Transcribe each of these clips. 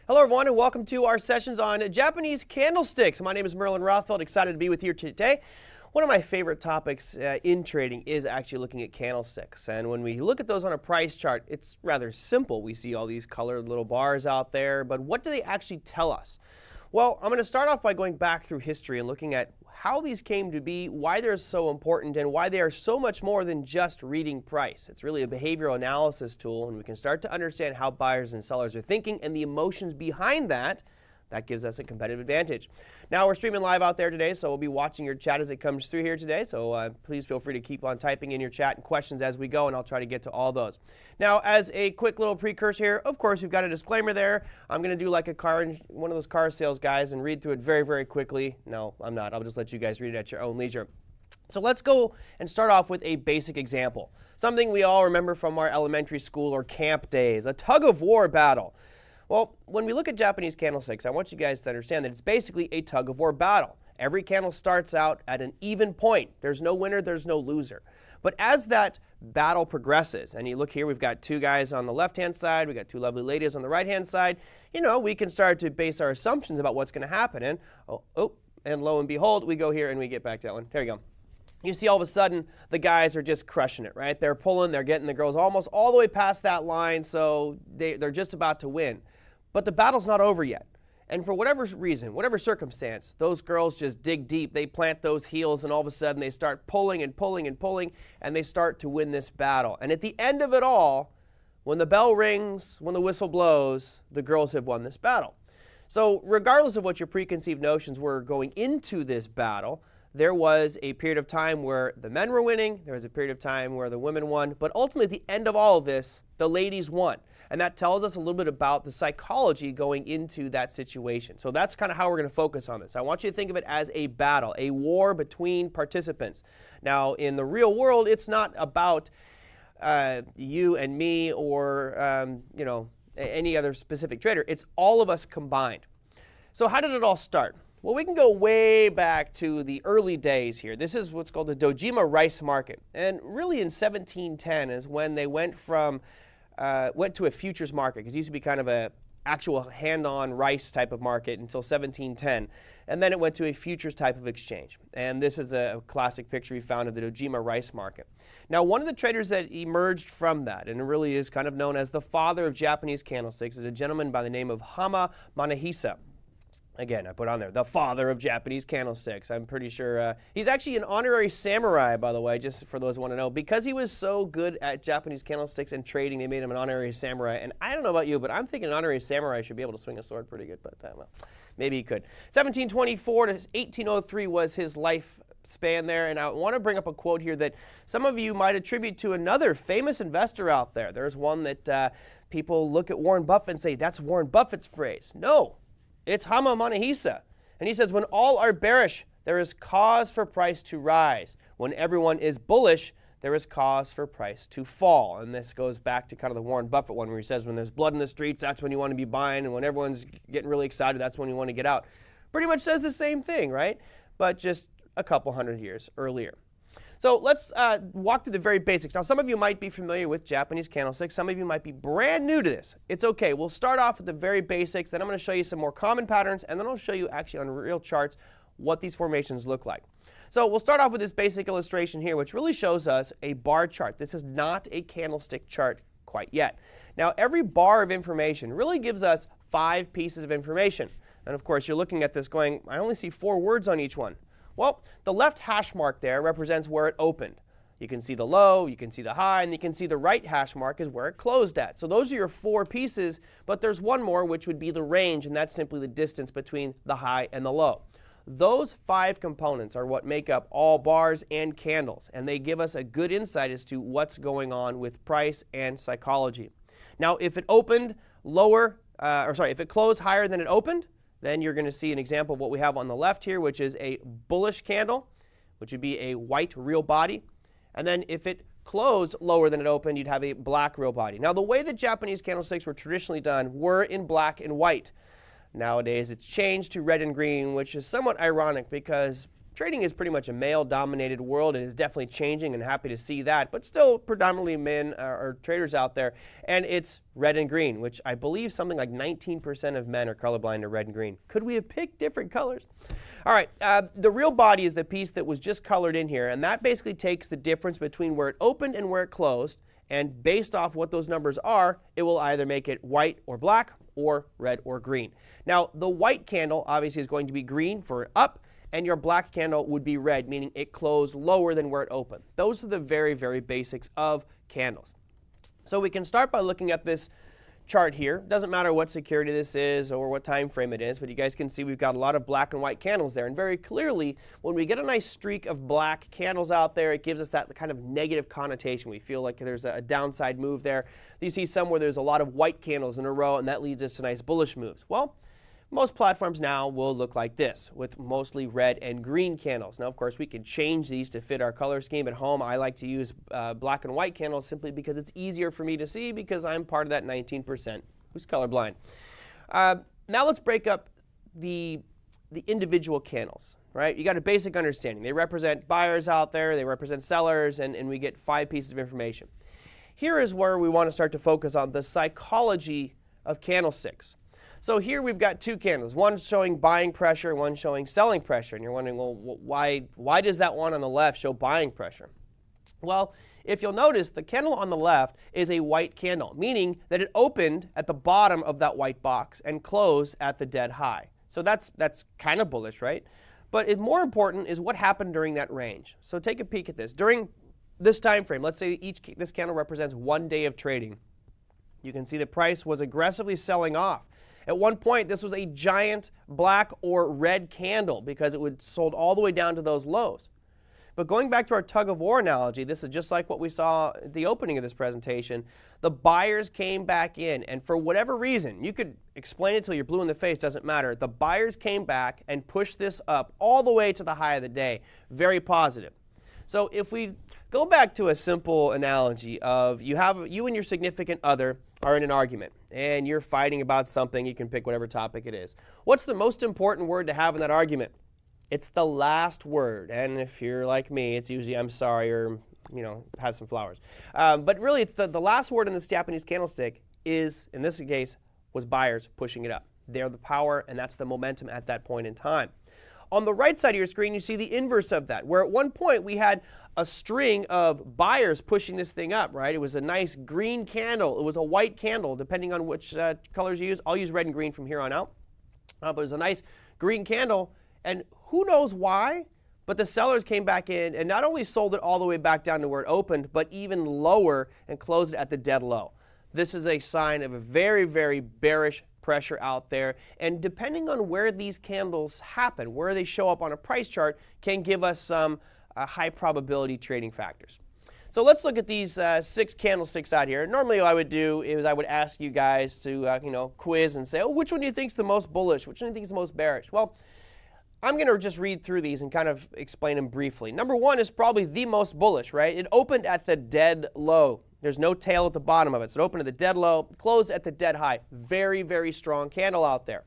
Hello everyone and welcome to our sessions on Japanese candlesticks. My name is Merlin Rothfeld, excited to be with you today. One of my favorite topics in trading is actually looking at candlesticks. And when we look at those on a price chart, it's rather simple. We see all these colored little bars out there, but what do they actually tell us? Well, I'm going to start off by going back through history and looking at how these came to be, why they're so important, and why they are so much more than just reading price. It's really a behavioral analysis tool, and we can start to understand how buyers and sellers are thinking and the emotions behind that. That gives us a competitive advantage. Now, we're streaming live out there today, so we'll be watching your chat as it comes through here today. So please feel free to keep on typing in your chat and questions as we go, and I'll try to get to all those. Now, as a quick little precursor here, of course, we've got a disclaimer there. I'm going to do like one of those car sales guys and read through it very, very quickly. No, I'm not. I'll just let you guys read it at your own leisure. So let's go and start off with a basic example. Something we all remember from our elementary school or camp days, a tug-of-war battle. Well, when we look at Japanese candlesticks, I want you guys to understand that it's basically a tug-of-war battle. Every candle starts out at an even point. There's no winner, there's no loser. But as that battle progresses, and you look here, we've got two guys on the left-hand side, we've got two lovely ladies on the right-hand side, you know, we can start to base our assumptions about what's going to happen. And, and lo and behold, we go here and we get back to that one. There you go. You see all of a sudden the guys are just crushing it, right? They're pulling, they're getting the girls almost all the way past that line, so they're just about to win. But the battle's not over yet. And for whatever reason, whatever circumstance, those girls just dig deep. They plant those heels, and all of a sudden they start pulling and pulling and pulling, and they start to win this battle. And at the end of it all, when the bell rings, when the whistle blows, the girls have won this battle. So regardless of what your preconceived notions were going into this battle, there was a period of time where the men were winning, there was a period of time where the women won, but ultimately at the end of all of this, the ladies won. And that tells us a little bit about the psychology going into that situation. So that's kind of how we're going to focus on this. I want you to think of it as a battle, a war between participants. Now, in the real world, it's not about you and me or any other specific trader. It's all of us combined. So how did it all start? Well, we can go way back to the early days here. This is what's called the Dojima rice market. And really in 1710 is when they went to a futures market, because it used to be kind of a actual hand-on rice type of market until 1710. And then it went to a futures type of exchange. And this is a classic picture we found of the Dojima rice market. Now, one of the traders that emerged from that, and it really is kind of known as the father of Japanese candlesticks, is a gentleman by the name of Hama Manahisa. Again, I put on there, the father of Japanese candlesticks. I'm pretty sure he's actually an honorary samurai, by the way, just for those who want to know. Because he was so good at Japanese candlesticks and trading, they made him an honorary samurai. And I don't know about you, but I'm thinking an honorary samurai should be able to swing a sword pretty good. But well, maybe he could. 1724 to 1803 was his lifespan there. And I want to bring up a quote here that some of you might attribute to another famous investor out there. There's one that people look at Warren Buffett and say, that's Warren Buffett's phrase. No. It's Hama Manahisa. And he says, when all are bearish, there is cause for price to rise. When everyone is bullish, there is cause for price to fall. And this goes back to kind of the Warren Buffett one where he says, when there's blood in the streets, that's when you want to be buying. And when everyone's getting really excited, that's when you want to get out. Pretty much says the same thing, right? But just a couple hundred years earlier. So let's walk through the very basics. Now, some of you might be familiar with Japanese candlesticks. Some of you might be brand new to this. It's okay. We'll start off with the very basics. Then I'm going to show you some more common patterns. And then I'll show you actually on real charts what these formations look like. So we'll start off with this basic illustration here, which really shows us a bar chart. This is not a candlestick chart quite yet. Now, every bar of information really gives us 5 pieces of information. And of course, you're looking at this going, I only see 4 words on each one. Well, the left hash mark there represents where it opened. You can see the low, you can see the high, and you can see the right hash mark is where it closed at. So those are your 4 pieces, but there's one more, which would be the range, and that's simply the distance between the high and the low. Those 5 components are what make up all bars and candles, and they give us a good insight as to what's going on with price and psychology. Now, if it opened lower, if it closed higher than it opened, then you're going to see an example of what we have on the left here, which is a bullish candle, which would be a white real body. And then if it closed lower than it opened, you'd have a black real body. Now, the way that Japanese candlesticks were traditionally done were in black and white. Nowadays, it's changed to red and green, which is somewhat ironic because trading is pretty much a male-dominated world, and is definitely changing, and happy to see that, but still predominantly men are traders out there, and it's red and green, which I believe something like 19% of men are colorblind to red and green. Could we have picked different colors? All right, the real body is the piece that was just colored in here, and that basically takes the difference between where it opened and where it closed, and based off what those numbers are, it will either make it white or black, or red or green. Now, the white candle obviously is going to be green for up, and your black candle would be red, meaning it closed lower than where it opened. Those are the very, very basics of candles. So we can start by looking at this chart here. Doesn't matter what security this is or what time frame it is, but you guys can see we've got a lot of black and white candles there. And very clearly, when we get a nice streak of black candles out there, it gives us that kind of negative connotation. We feel like there's a downside move there. You see some where there's a lot of white candles in a row, and that leads us to nice bullish moves. Well, most platforms now will look like this, with mostly red and green candles. Now, of course, we can change these to fit our color scheme at home. I like to use black and white candles simply because it's easier for me to see because I'm part of that 19% who's colorblind. Now let's break up the individual candles, right? You got a basic understanding. They represent buyers out there, they represent sellers, and we get 5 pieces of information. Here is where we want to start to focus on the psychology of candlesticks. So here we've got 2 candles, one showing buying pressure, one showing selling pressure. And you're wondering, well, why does that one on the left show buying pressure? Well, if you'll notice, the candle on the left is a white candle, meaning that it opened at the bottom of that white box and closed at the dead high. So that's kind of bullish, right? But more important is what happened during that range. So take a peek at this. During this time frame, let's say this candle represents 1 day of trading. You can see the price was aggressively selling off. At one point, this was a giant black or red candle because it would sold all the way down to those lows. But going back to our tug-of-war analogy, this is just like what we saw at the opening of this presentation. The buyers came back in, and for whatever reason, you could explain it till you're blue in the face, doesn't matter. The buyers came back and pushed this up all the way to the high of the day. Very positive. So if we go back to a simple analogy of you and your significant other are in an argument, and you're fighting about something, you can pick whatever topic it is. What's the most important word to have in that argument? It's the last word, and if you're like me, it's usually I'm sorry or, have some flowers. But really, it's the last word in this Japanese candlestick is, in this case, was buyers pushing it up. They're the power, and that's the momentum at that point in time. On the right side of your screen, you see the inverse of that, where at one point we had a string of buyers pushing this thing up, right? It was a nice green candle. It was a white candle, depending on which colors you use. I'll use red and green from here on out. But it was a nice green candle, and who knows why, but the sellers came back in and not only sold it all the way back down to where it opened, but even lower and closed it at the dead low. This is a sign of a very, very bearish pressure out there, and depending on where these candles happen, where they show up on a price chart, can give us some high probability trading factors. So let's look at these 6 candlesticks out here. Normally what I would do is I would ask you guys to quiz and say, oh, which one do you think is the most bullish? Which one do you think is the most bearish? Well, I'm going to just read through these and kind of explain them briefly. Number 1 is probably the most bullish, right? It opened at the dead low. There's no tail at the bottom of it. So it opened at the dead low, closed at the dead high. Very, very strong candle out there.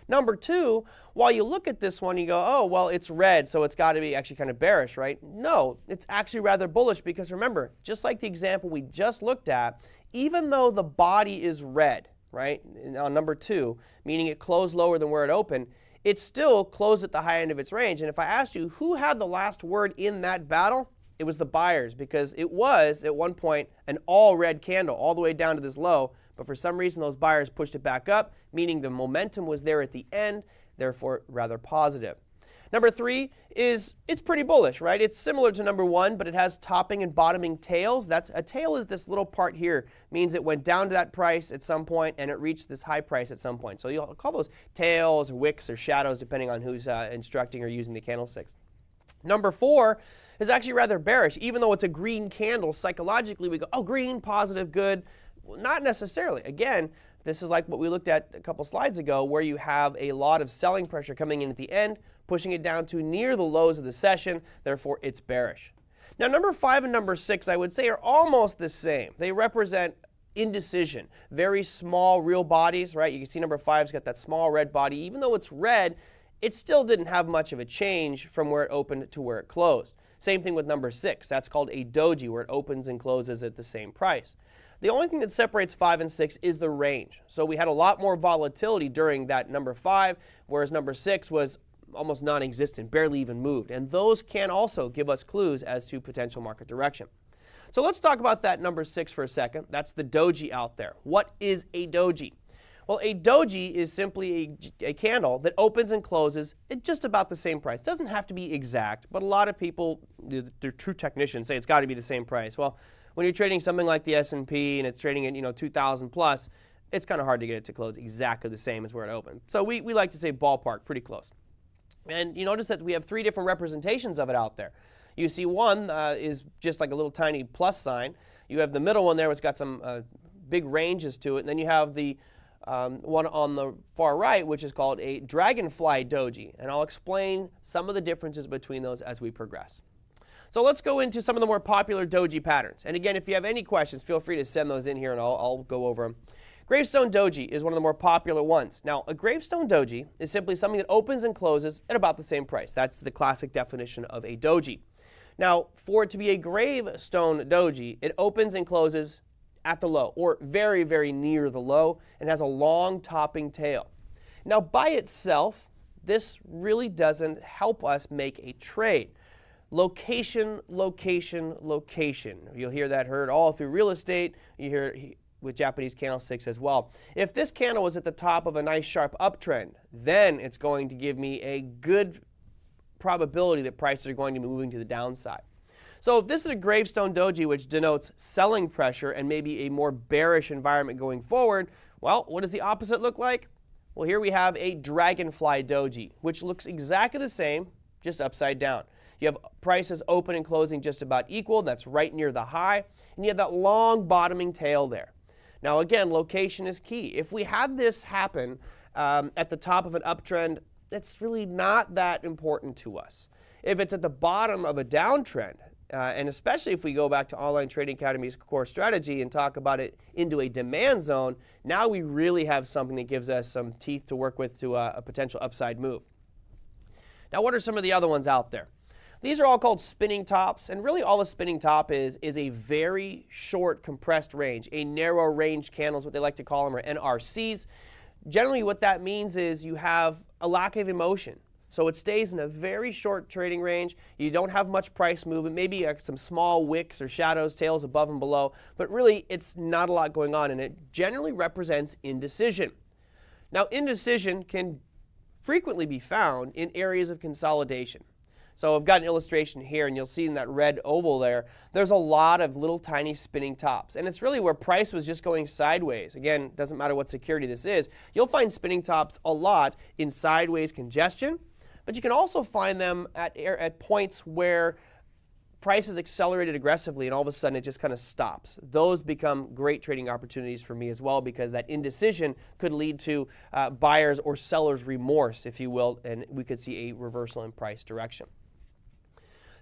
Number 2, while you look at this one, you go, oh, well, it's red, so it's got to be actually kind of bearish, right? No, it's actually rather bullish because remember, just like the example we just looked at, even though the body is red, right, on number 2, meaning it closed lower than where it opened, it still closed at the high end of its range. And if I asked you who had the last word in that battle, it was the buyers, because it was, at one point, an all-red candle all the way down to this low, but for some reason those buyers pushed it back up, meaning the momentum was there at the end, therefore rather positive. Number 3 is, it's pretty bullish, right? It's similar to number 1, but it has topping and bottoming tails. A tail is this little part here, means it went down to that price at some point and it reached this high price at some point. So you'll call those tails or wicks or shadows depending on who's instructing or using the candlesticks. Number 4 is actually rather bearish. Even though it's a green candle, psychologically we go, oh, green, positive, good. Well, not necessarily. Again, this is like what we looked at a couple slides ago, where you have a lot of selling pressure coming in at the end, pushing it down to near the lows of the session, therefore it's bearish. Now number 5 and number 6, I would say, are almost the same. They represent indecision, very small real bodies, right? You can see number 5's got that small red body. Even though it's red, it still didn't have much of a change from where it opened to where it closed. Same thing with number 6. That's called a doji, where it opens and closes at the same price. The only thing that separates 5 and 6 is the range. So we had a lot more volatility during that number 5, whereas number 6 was almost non-existent, barely even moved. And those can also give us clues as to potential market direction. So let's talk about that number 6 for a second. That's the doji out there. What is a doji? Well, a doji is simply a candle that opens and closes at just about the same price. It doesn't have to be exact, but a lot of people, they're true technicians, say it's got to be the same price. Well, when you're trading something like the S&P and it's trading at 2,000 plus, it's kind of hard to get it to close exactly the same as where it opened. So we like to say ballpark, pretty close. And you notice that we have 3 different representations of it out there. You see one is just like a little tiny plus sign. You have the middle one there, which got some big ranges to it. And then you have the one on the far right, which is called a Dragonfly Doji. And I'll explain some of the differences between those as we progress. So let's go into some of the more popular doji patterns. And again, if you have any questions, feel free to send those in here and I'll go over them. Gravestone Doji is one of the more popular ones. Now, a Gravestone Doji is simply something that opens and closes at about the same price. That's the classic definition of a doji. Now, for it to be a Gravestone Doji, it opens and closes at the low, or very, very near the low, and has a long topping tail. Now, by itself, this really doesn't help us make a trade. Location, location, location. You'll hear that heard all through real estate. You hear it with Japanese candlesticks as well. If this candle was at the top of a nice sharp uptrend, then it's going to give me a good probability that prices are going to be moving to the downside. So if this is a Gravestone Doji, which denotes selling pressure and maybe a more bearish environment going forward, well, what does the opposite look like? Well, here we have a Dragonfly Doji, which looks exactly the same, just upside down. You have prices open and closing just about equal. That's right near the high. And you have that long bottoming tail there. Now, again, location is key. If we had this happen at the top of an uptrend, that's really not that important to us. If it's at the bottom of a downtrend, and especially if we go back to Online Trading Academy's core strategy and talk about it into a demand zone, now we really have something that gives us some teeth to work with to a potential upside move. Now, what are some of the other ones out there? These are all called spinning tops, and really all a spinning top is a very short compressed range. A narrow range candle is what they like to call them, or NRCs. Generally what that means is you have a lack of emotion. So it stays in a very short trading range. You don't have much price movement, maybe some small wicks or shadows, tails above and below, but really it's not a lot going on, and it generally represents indecision. Now, indecision can frequently be found in areas of consolidation. So I've got an illustration here, and you'll see in that red oval there, there's a lot of little tiny spinning tops. And it's really where price was just going sideways. Again, doesn't matter what security this is. You'll find spinning tops a lot in sideways congestion, but you can also find them at points where price is accelerated aggressively and all of a sudden it just kind of stops. Those become great trading opportunities for me as well, because that indecision could lead to buyers or sellers' remorse, if you will, and we could see a reversal in price direction.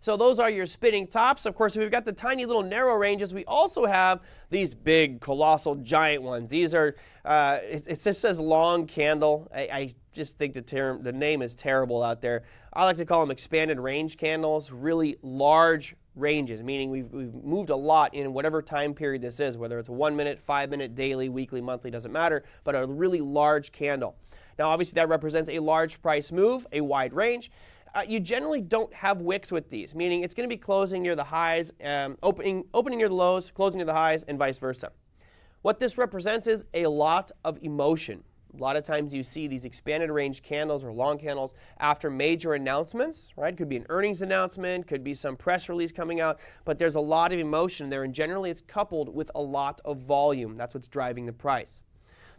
So those are your spinning tops. Of course, we've got the tiny little narrow ranges. We also have these big, colossal, giant ones. These are, it just says long candle. I just think the name is terrible out there. I like to call them expanded range candles, really large ranges, meaning we've moved a lot in whatever time period this is, whether it's a 1 minute, 5 minute, daily, weekly, monthly, doesn't matter, but a really large candle. Now, obviously, that represents a large price move, a wide range. You generally don't have wicks with these, meaning it's going to be closing near the highs, opening near the lows, closing near the highs, and vice versa. What this represents is a lot of emotion. A lot of times you see these expanded range candles or long candles after major announcements, right? Could be an earnings announcement, could be some press release coming out, but there's a lot of emotion there, and generally it's coupled with a lot of volume. That's what's driving the price.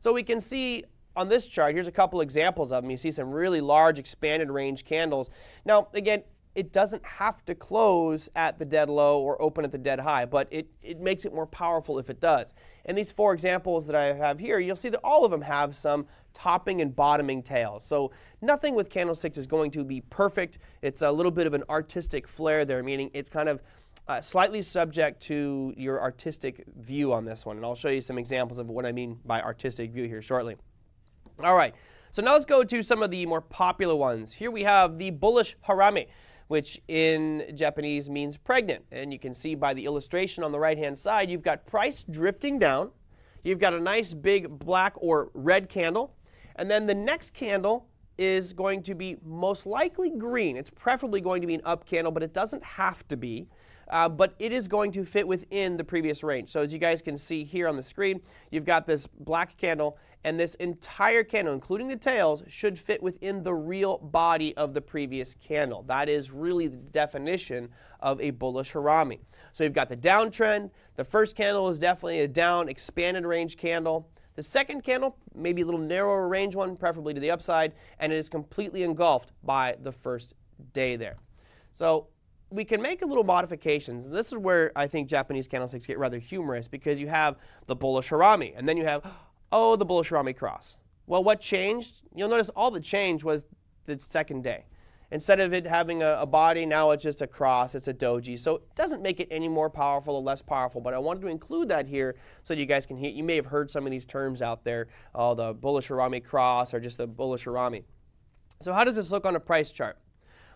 So we can see on this chart, here's a couple examples of them. You see some really large expanded range candles. Now, again, it doesn't have to close at the dead low or open at the dead high, but it makes it more powerful if it does. And these 4 examples that I have here, you'll see that all of them have some topping and bottoming tails. So nothing with candlesticks is going to be perfect. It's a little bit of an artistic flair there, meaning it's kind of slightly subject to your artistic view on this one. And I'll show you some examples of what I mean by artistic view here shortly. All right, So now let's go to some of the more popular ones. Here we have the Bullish Harami, which in Japanese means pregnant. And you can see by the illustration on the right-hand side, you've got price drifting down. You've got a nice big black or red candle. And then the next candle is going to be most likely green. It's preferably going to be an up candle, but it doesn't have to be. But it is going to fit within the previous range. So as you guys can see here on the screen, you've got this black candle, and this entire candle, including the tails, should fit within the real body of the previous candle. That is really the definition of a bullish Harami. So you've got the downtrend. The first candle is definitely a down expanded range candle. The second candle, maybe a little narrower range one, preferably to the upside, and it is completely engulfed by the first day there. So we can make a little modifications. And this is where I think Japanese candlesticks get rather humorous, because you have the bullish Harami, and then you have, oh, the bullish Harami cross. Well, what changed? You'll notice all the change was the second day. Instead of it having a body, now it's just a cross, it's a doji. So it doesn't make it any more powerful or less powerful, but I wanted to include that here so you guys can hear. You may have heard some of these terms out there, the bullish Harami cross or just the bullish Harami. So how does this look on a price chart?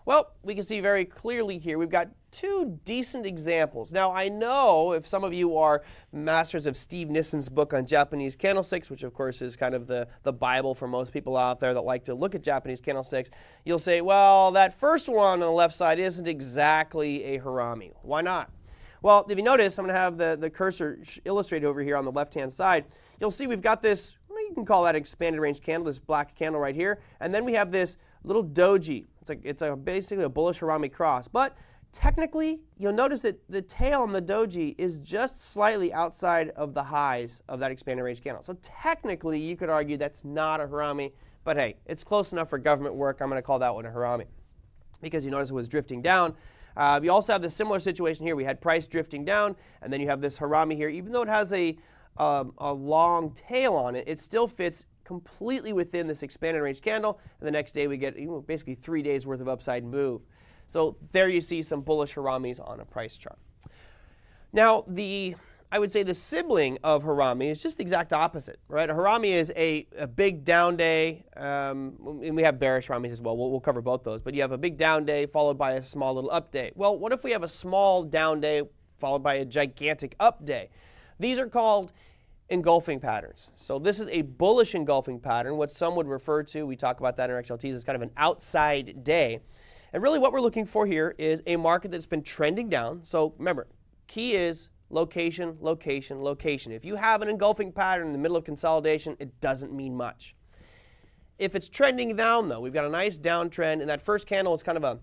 Well, we can see very clearly here we've got two decent examples. Now, I know if some of you are masters of Steve Nissen's book on Japanese candlesticks, which of course is kind of the Bible for most people out there that like to look at Japanese candlesticks, you'll say, well, that first one on the left side isn't exactly a Harami. Why not? Well, if you notice, I'm going to have the cursor illustrated over here on the left-hand side. You'll see we've got this, you can call that an expanded range candle, this black candle right here, and then we have this little doji. It's basically a bullish Harami cross. But technically, you'll notice that the tail on the doji is just slightly outside of the highs of that expanded range candle. So technically, you could argue that's not a Harami. But hey, it's close enough for government work. I'm going to call that one a Harami, because you notice it was drifting down. You also have the similar situation here. We had price drifting down, and then you have this Harami here. Even though it has a long tail on it, it still fits completely within this expanded range candle, and the next day we get basically 3 days worth of upside move. So there you see some bullish Haramis on a price chart. Now I would say the sibling of Harami is just the exact opposite, right? A Harami is a big down day, and we have bearish Haramis as well. We'll cover both those, but you have a big down day followed by a small little up day. Well, what if we have a small down day followed by a gigantic up day? These are called engulfing patterns. So this is a bullish engulfing pattern, what some would refer to, we talk about that in our XLTs, as kind of an outside day. And really what we're looking for here is a market that's been trending down. So remember, key is location, location, location. If you have an engulfing pattern in the middle of consolidation, it doesn't mean much. If it's trending down though, we've got a nice downtrend, and that first candle is kind of a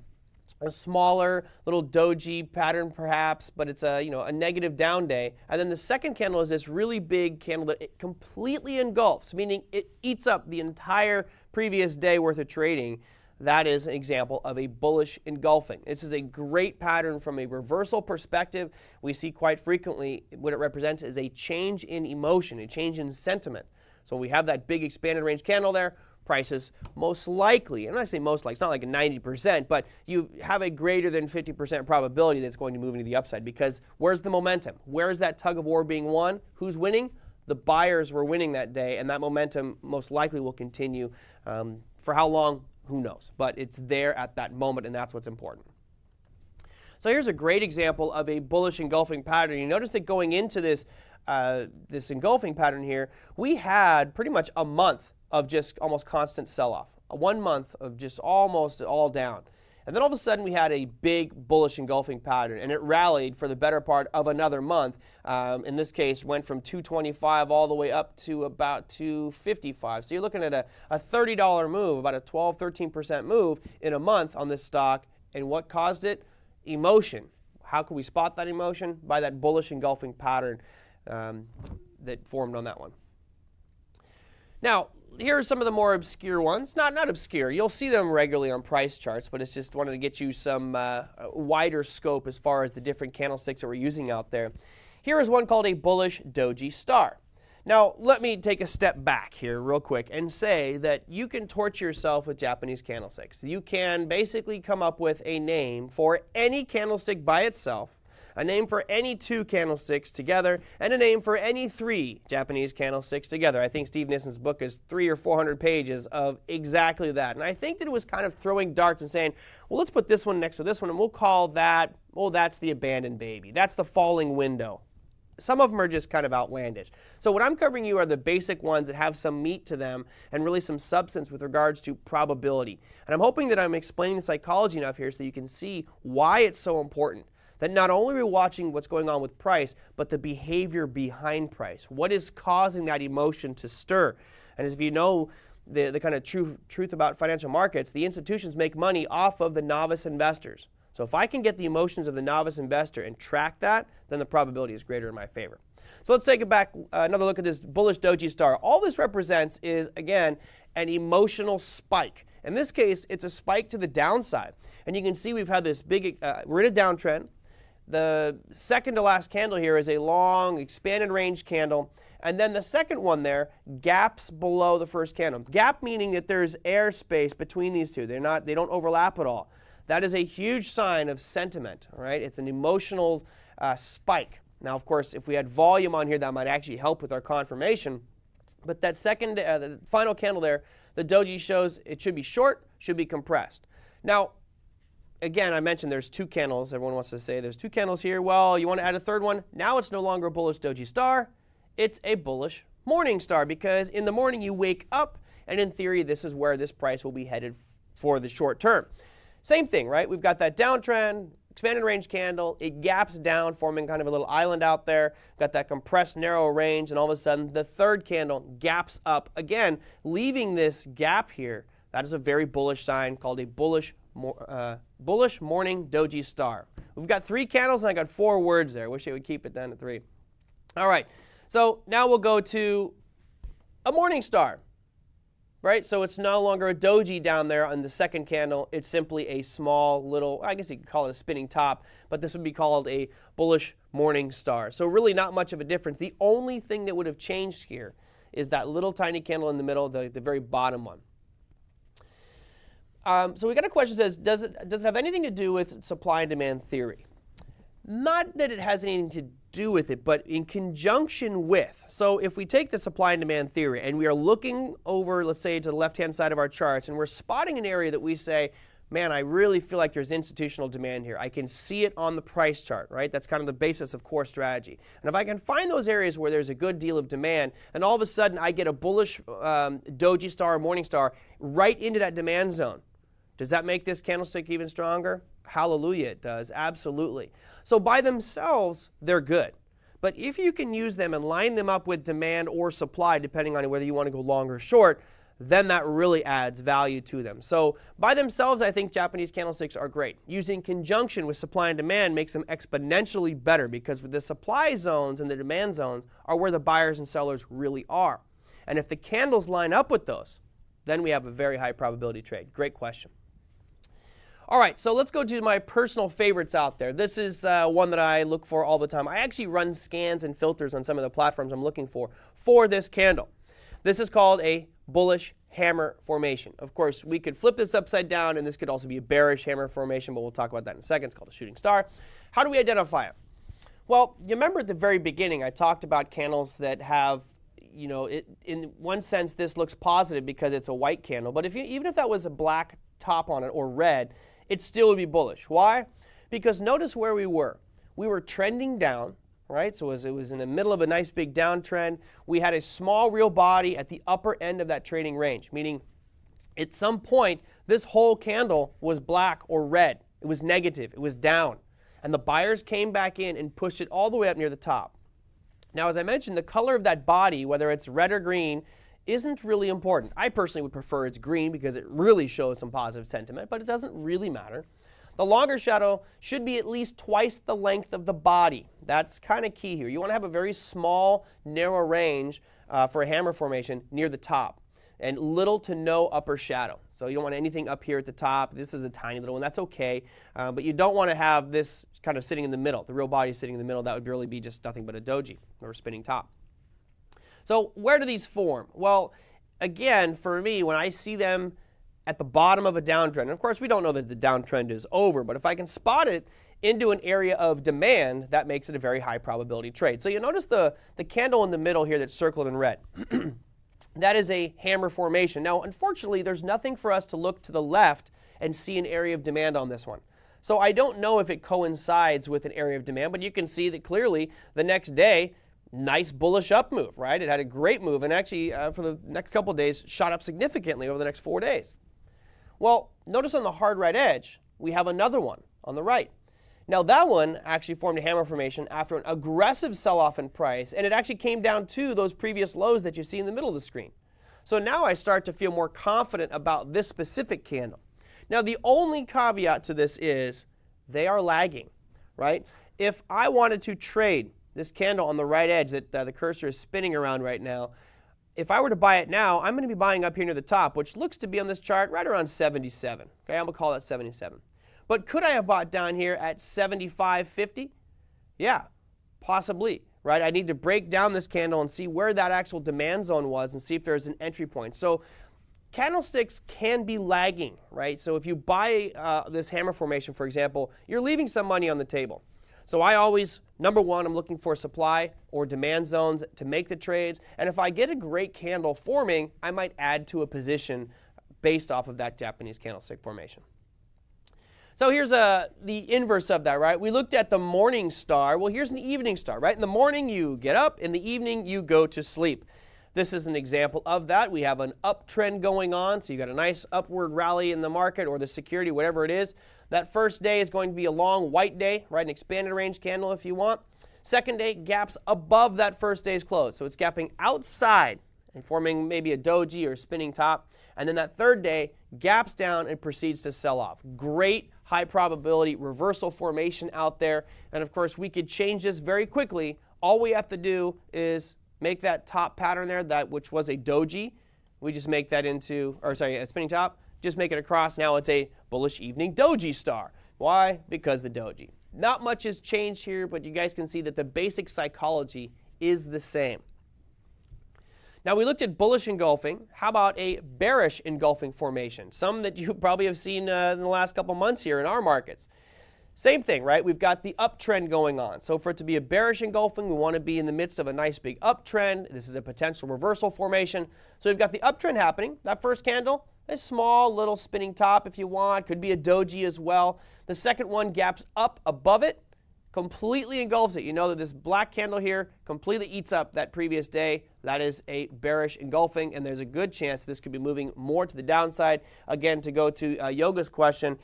smaller little doji pattern perhaps, but it's a negative down day. And then the second candle is this really big candle that it completely engulfs, meaning it eats up the entire previous day worth of trading. That is an example of a bullish engulfing. This is a great pattern from a reversal perspective. We see quite frequently what it represents is a change in emotion, a change in sentiment. So we have that big expanded range candle there. Prices most likely, and when I say most likely, it's not like a 90%, but you have a greater than 50% probability that's going to move into the upside, because where's the momentum? Where is that tug of war being won? Who's winning? The buyers were winning that day, and that momentum most likely will continue. For how long? Who knows? But it's there at that moment, and that's what's important. So here's a great example of a bullish engulfing pattern. You notice that going into this engulfing pattern here, we had pretty much a month of just almost constant sell-off, 1 month of just almost all down. And then all of a sudden we had a big bullish engulfing pattern, and it rallied for the better part of another month. In this case, went from 225 all the way up to about 255. So you're looking at a $30 move, about a 12, 13% move in a month on this stock. And what caused it? Emotion. How can we spot that emotion? By that bullish engulfing pattern that formed on that one. Now, here are some of the more obscure ones. Not obscure. You'll see them regularly on price charts, but it's just wanted to get you some wider scope as far as the different candlesticks that we're using out there. Here is one called a Bullish Doji star. Now, let me take a step back here real quick and say that you can torture yourself with Japanese candlesticks. You can basically come up with a name for any candlestick by itself, a name for any 2 candlesticks together, and a name for any 3 Japanese candlesticks together. I think Steve Nissen's book is 300 or 400 pages of exactly that. And I think that it was kind of throwing darts and saying, well, let's put this one next to this one, and we'll call that, well, that's the abandoned baby. That's the falling window. Some of them are just kind of outlandish. So what I'm covering you are the basic ones that have some meat to them and really some substance with regards to probability. And I'm hoping that I'm explaining the psychology enough here so you can see why it's so important. That not only are we watching what's going on with price, but the behavior behind price. What is causing that emotion to stir? And as if you know the kind of truth about financial markets, the institutions make money off of the novice investors. So if I can get the emotions of the novice investor and track that, then the probability is greater in my favor. So let's take it back, another look at this bullish doji star. All this represents is, again, an emotional spike. In this case, it's a spike to the downside. And you can see we've had this big, we're in a downtrend. The second to last candle here is a long expanded range candle. And then the second one there gaps below the first candle. Gap meaning that there's airspace between these two. They don't overlap at all. That is a huge sign of sentiment, all right? It's an emotional spike. Now, of course, if we had volume on here, that might actually help with our confirmation. But that second, the final candle there, the doji shows it should be short, should be compressed. Now, again, I mentioned there's 2 candles. Everyone wants to say there's 2 candles here. Well, you want to add a third one? Now it's no longer a bullish doji star. It's a bullish morning star because in the morning you wake up, and in theory, this is where this price will be headed for the short term. Same thing, right? We've got that downtrend, expanded range candle. It gaps down, forming kind of a little island out there. Got that compressed narrow range, and all of a sudden, the third candle gaps up again, leaving this gap here. That is a very bullish sign called a bullish morning doji star. We've got 3 candles, and I got 4 words there. Wish I would keep it down to 3. All right, so now we'll go to a morning star. Right, so it's no longer a doji down there on the second candle. It's simply a small little, I guess you could call it a spinning top, but this would be called a bullish morning star. So really not much of a difference. The only thing that would have changed here is that little tiny candle in the middle, the very bottom one. So we got a question that says, does it have anything to do with supply and demand theory? Not that it has anything to do with it, but in conjunction with. So if we take the supply and demand theory and we are looking over, let's say, to the left-hand side of our charts, and we're spotting an area that we say, man, I really feel like there's institutional demand here. I can see it on the price chart, right? That's kind of the basis of core strategy. And if I can find those areas where there's a good deal of demand, and all of a sudden I get a bullish doji star or morning star right into that demand zone, does that make this candlestick even stronger? Hallelujah, it does, absolutely. So by themselves, they're good. But if you can use them and line them up with demand or supply, depending on whether you want to go long or short, then that really adds value to them. So by themselves, I think Japanese candlesticks are great. Using conjunction with supply and demand makes them exponentially better because the supply zones and the demand zones are where the buyers and sellers really are. And if the candles line up with those, then we have a very high probability trade. Great question. All right, so let's go to my personal favorites out there. This is one that I look for all the time. I actually run scans and filters on some of the platforms I'm looking for this candle. This is called a bullish hammer formation. Of course, we could flip this upside down, and this could also be a bearish hammer formation, but we'll talk about that in a second. It's called a shooting star. How do we identify it? Well, you remember at the very beginning, I talked about candles that have, you know, in one sense, this looks positive because it's a white candle. But even if that was a black top on it or red, it still would be bullish. Why? Because notice where we were. We were trending down, right? So it was in the middle of a nice big downtrend. We had a small real body at the upper end of that trading range, meaning at some point, this whole candle was black or red. It was negative. It was down. And the buyers came back in and pushed it all the way up near the top. Now, as I mentioned, the color of that body, whether it's red or green, isn't really important. I personally would prefer it's green because it really shows some positive sentiment, but it doesn't really matter. The longer shadow should be at least twice the length of the body. That's kind of key here. You want to have a very small, narrow range for a hammer formation near the top and little to no upper shadow. So you don't want anything up here at the top. This is a tiny little one. That's okay. But you don't want to have this kind of sitting in the middle. The real body sitting in the middle. That would really be just nothing but a doji or a spinning top. So where do these form? Well, again, for me, when I see them at the bottom of a downtrend. And of course, we don't know that the downtrend is over, but if I can spot it into an area of demand, that makes it a very high probability trade. So you notice the candle in the middle here that's circled in red. That is a hammer formation. Now, unfortunately, there's nothing for us to look to the left and see an area of demand on this one. So I don't know if it coincides with an area of demand, but you can see that clearly the next day, nice bullish up move, right? It had a great move, and actually for the next couple of days, shot up significantly over the next 4 days. Well, notice on the hard right edge, we have another one on the right. Now that one actually formed a hammer formation after an aggressive sell-off in price, and it actually came down to those previous lows that you see in the middle of the screen. So now I start to feel more confident about this specific candle. Now the only caveat to this is they are lagging, right? If I wanted to trade this candle on the right edge that the cursor is spinning around right now, if I were to buy it now, I'm going to be buying up here near the top, which looks to be on this chart right around 77. Okay, I'm going to call that 77. But could I have bought down here at 75.50? Yeah, possibly, right? I need to break down this candle and see where that actual demand zone was and see if there's an entry point. So candlesticks can be lagging, right? So if you buy this hammer formation, for example, you're leaving some money on the table. So I always, number one, I'm looking for supply or demand zones to make the trades. And if I get a great candle forming, I might add to a position based off of that Japanese candlestick formation. So here's the inverse of that, right? We looked at the morning star. Well, here's an evening star, right? In the morning, you get up. In the evening, you go to sleep. This is an example of that. We have an uptrend going on, so you got a nice upward rally in the market or the security, whatever it is. That first day is going to be a long white day, right? An expanded range candle if you want. Second day, gaps above that first day's close. So it's gapping outside and forming maybe a doji or a spinning top. And then that third day, gaps down and proceeds to sell off. Great high probability reversal formation out there. And of course, we could change this very quickly. All we have to do is make that top pattern there, that which was a doji. We just make that into, or sorry, a spinning top. Just make it across. Now it's a bullish evening doji star. Why? Because the doji. Not much has changed here, but you guys can see that the basic psychology is the same. Now we looked at bullish engulfing. How about a bearish engulfing formation? Some that you probably have seen in the last couple months here in our markets. Same thing, right? We've got the uptrend going on. So for it to be a bearish engulfing, we want to be in the midst of a nice big uptrend. This is a potential reversal formation. So we've got the uptrend happening. That first candle, a small little spinning top if you want. Could be a doji as well. The second one gaps up above it, completely engulfs it. You know that this black candle here completely eats up that previous day. That is a bearish engulfing, and there's a good chance this could be moving more to the downside. Again, to go to Yoga's question,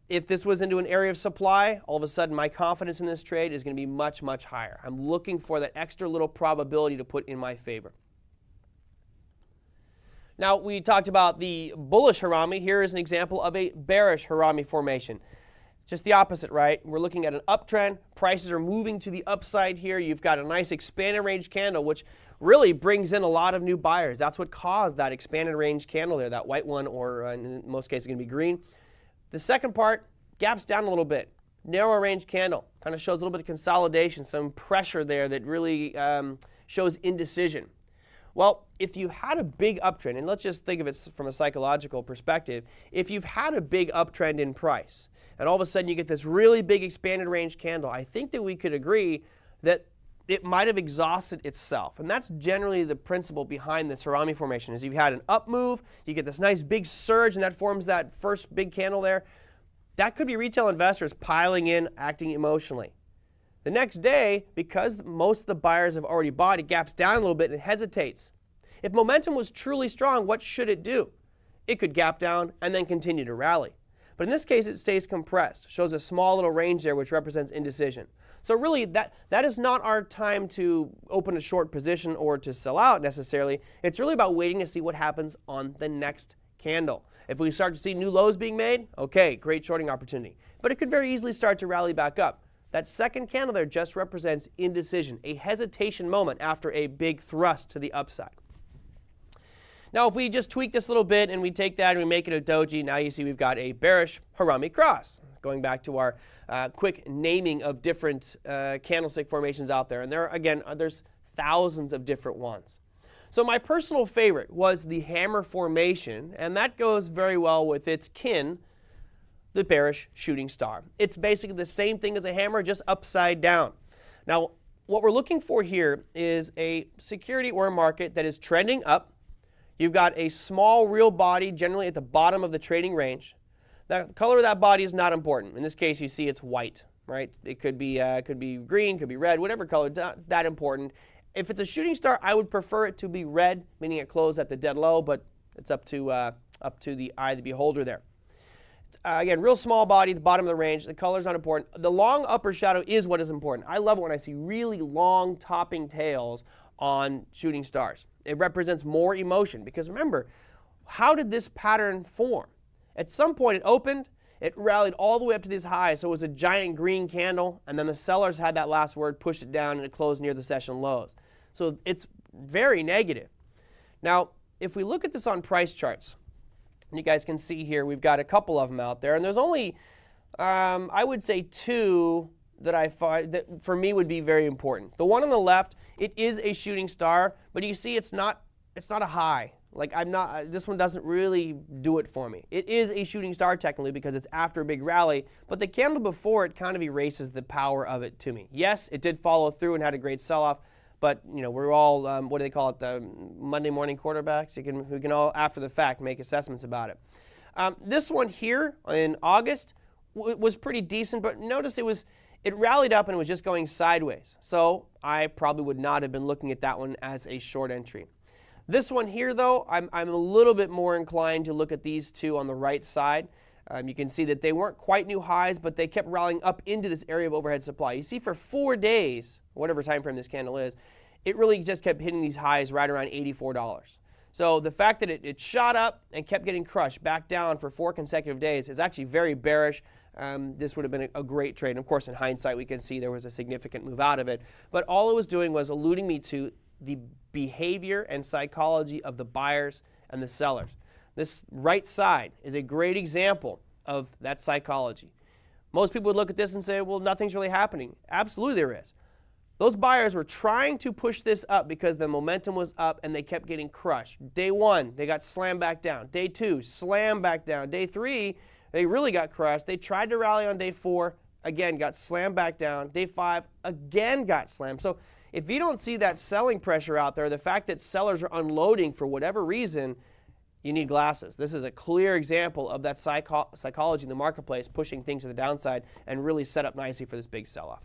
if this was into an area of supply, all of a sudden my confidence in this trade is going to be much, much higher. I'm looking for that extra little probability to put in my favor. Now, we talked about the bullish Harami. Here is an example of a bearish Harami formation. Just the opposite, right? We're looking at an uptrend. Prices are moving to the upside here. You've got a nice expanded range candle, which really brings in a lot of new buyers. That's what caused that expanded range candle there, that white one, or in most cases going to be green. The second part gaps down a little bit. Narrow range candle. Kind of shows a little bit of consolidation, some pressure there that really shows indecision. Well, if you had a big uptrend, and let's just think of it from a psychological perspective, if you've had a big uptrend in price, and all of a sudden you get this really big expanded range candle, I think that we could agree that it might have exhausted itself. And that's generally the principle behind this Harami formation, is you've had an up move, you get this nice big surge, and that forms that first big candle there. That could be retail investors piling in, acting emotionally. The next day, because most of the buyers have already bought, it gaps down a little bit and hesitates. If momentum was truly strong, what should it do? It could gap down and then continue to rally. But in this case, it stays compressed, shows a small little range there which represents indecision. So really, that is not our time to open a short position or to sell out necessarily. It's really about waiting to see what happens on the next candle. If we start to see new lows being made, okay, great shorting opportunity. But it could very easily start to rally back up. That second candle there just represents indecision, a hesitation moment after a big thrust to the upside. Now, if we just tweak this a little bit and we take that and we make it a doji, now you see we've got a bearish Harami cross. Going back to our quick naming of different candlestick formations out there. And there, again, there's thousands of different ones. So my personal favorite was the hammer formation, and that goes very well with its kin, the bearish shooting star. It's basically the same thing as a hammer, just upside down. Now, what we're looking for here is a security or a market that is trending up. You've got a small real body generally at the bottom of the trading range. The color of that body is not important. In this case, you see it's white, right? It could be green, could be red, whatever color, not that important. If it's a shooting star, I would prefer it to be red, meaning it closed at the dead low, but it's up to the eye of the beholder there. Again, real small body, the bottom of the range. The color is not important. The long upper shadow is what is important. I love it when I see really long topping tails on shooting stars. It represents more emotion because remember, how did this pattern form? At some point it opened, it rallied all the way up to these highs, so it was a giant green candle, and then the sellers had that last word, pushed it down, and it closed near the session lows. So it's very negative. Now, if we look at this on price charts, you guys can see here we've got a couple of them out there, and there's only, I would say, two that I find that for me would be very important. The one on the left, it is a shooting star, but you see it's not a high. Like this one doesn't really do it for me. It is a shooting star technically because it's after a big rally, but the candle before it kind of erases the power of it to me. Yes, it did follow through and had a great sell-off, but you know we're all what do they call it? The Monday morning quarterbacks. We can all after the fact make assessments about it. This one here in August was pretty decent, but notice it rallied up and it was just going sideways. So I probably would not have been looking at that one as a short entry. This one here, though, I'm a little bit more inclined to look at these two on the right side. You can see that they weren't quite new highs, but they kept rallying up into this area of overhead supply. You see for 4 days, whatever time frame this candle is, it really just kept hitting these highs right around $84. So the fact that it shot up and kept getting crushed back down for 4 consecutive days is actually very bearish. This would have been a great trade. And of course, in hindsight, we can see there was a significant move out of it. But all it was doing was alluding me to the behavior and psychology of the buyers and the sellers. This right side is a great example of that psychology. Most people would look at this and say, well, nothing's really happening. Absolutely there is. Those buyers were trying to push this up because the momentum was up and they kept getting crushed. Day 1, they got slammed back down. Day 2, slammed back down. Day 3, they really got crushed. They tried to rally on day 4, again got slammed back down. Day 5, again got slammed. So if you don't see that selling pressure out there, the fact that sellers are unloading for whatever reason, you need glasses. This is a clear example of that psychology in the marketplace pushing things to the downside and really set up nicely for this big sell-off.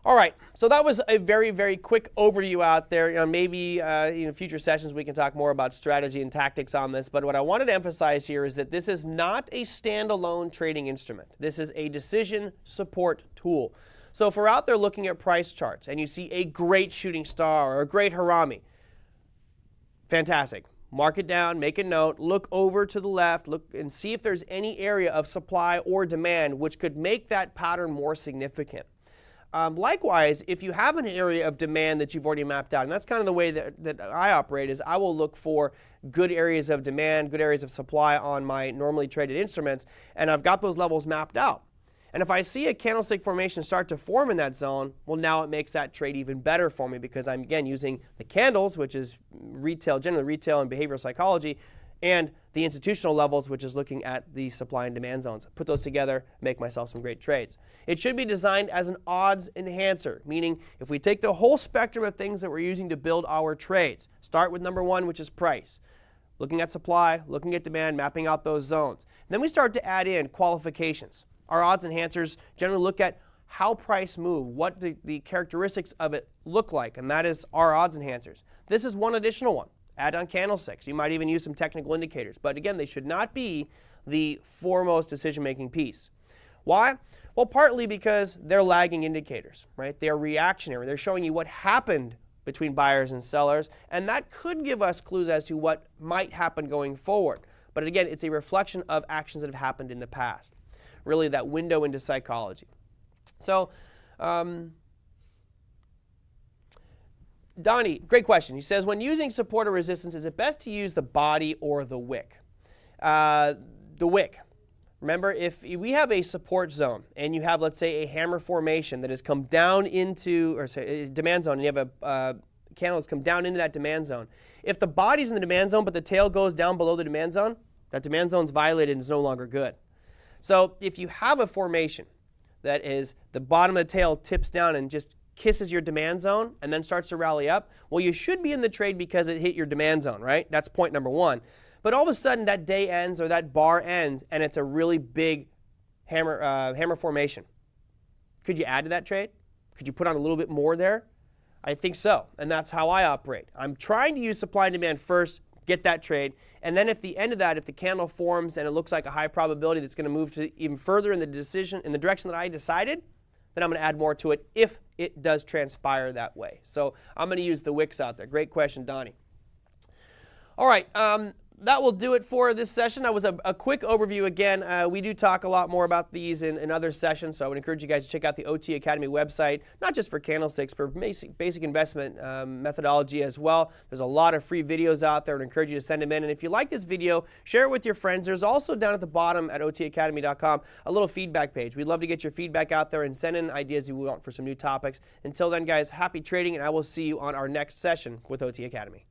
All right, so that was a very, very quick overview out there. Maybe in future sessions we can talk more about strategy and tactics on this, but what I wanted to emphasize here is that this is not a standalone trading instrument. This is a decision support tool. So if we're out there looking at price charts and you see a great shooting star or a great Harami, fantastic. Mark it down, make a note, look over to the left, look and see if there's any area of supply or demand which could make that pattern more significant. Likewise, if you have an area of demand that you've already mapped out, and that's kind of the way that I operate, is I will look for good areas of demand, good areas of supply on my normally traded instruments, and I've got those levels mapped out. And if I see a candlestick formation start to form in that zone, well, now it makes that trade even better for me because I'm, again, using the candles, which is retail, generally retail and behavioral psychology, and the institutional levels, which is looking at the supply and demand zones. Put those together, make myself some great trades. It should be designed as an odds enhancer, meaning if we take the whole spectrum of things that we're using to build our trades, start with number 1, which is price, looking at supply, looking at demand, mapping out those zones. And then we start to add in qualifications. Our odds enhancers generally look at how price move, what the characteristics of it look like, and that is our odds enhancers. This is one additional one. Add on candlesticks. You might even use some technical indicators, but again, they should not be the foremost decision-making piece. Why? Well, partly because they're lagging indicators, right? They're reactionary. They're showing you what happened between buyers and sellers, and that could give us clues as to what might happen going forward. But again, it's a reflection of actions that have happened in the past. Really that window into psychology. So, Donnie, great question. He says, when using support or resistance, is it best to use the body or the wick? The wick. Remember, if we have a support zone and you have, let's say, a hammer formation that has come down into, or say, a demand zone, and you have a candle that's come down into that demand zone. If the body's in the demand zone but the tail goes down below the demand zone, that demand zone's violated and is no longer good. So if you have a formation that is the bottom of the tail tips down and just kisses your demand zone and then starts to rally up, well, you should be in the trade because it hit your demand zone, right? That's point number one. But all of a sudden that day ends or that bar ends and it's a really big hammer formation. Could you add to that trade? Could you put on a little bit more there? I think so, and that's how I operate. I'm trying to use supply and demand first, get that trade, and then at the end of that, if the candle forms and it looks like a high probability that's going to move to even further in the direction that I decided, then I'm going to add more to it if it does transpire that way. So I'm going to use the wicks out there. Great question, Donnie. All right. That will do it for this session. That was a quick overview. Again, we do talk a lot more about these in other sessions, so I would encourage you guys to check out the OT Academy website, not just for candlesticks, but basic investment methodology as well. There's a lot of free videos out there. I would encourage you to send them in. And if you like this video, share it with your friends. There's also down at the bottom at otacademy.com a little feedback page. We'd love to get your feedback out there and send in ideas you want for some new topics. Until then, guys, happy trading, and I will see you on our next session with OT Academy.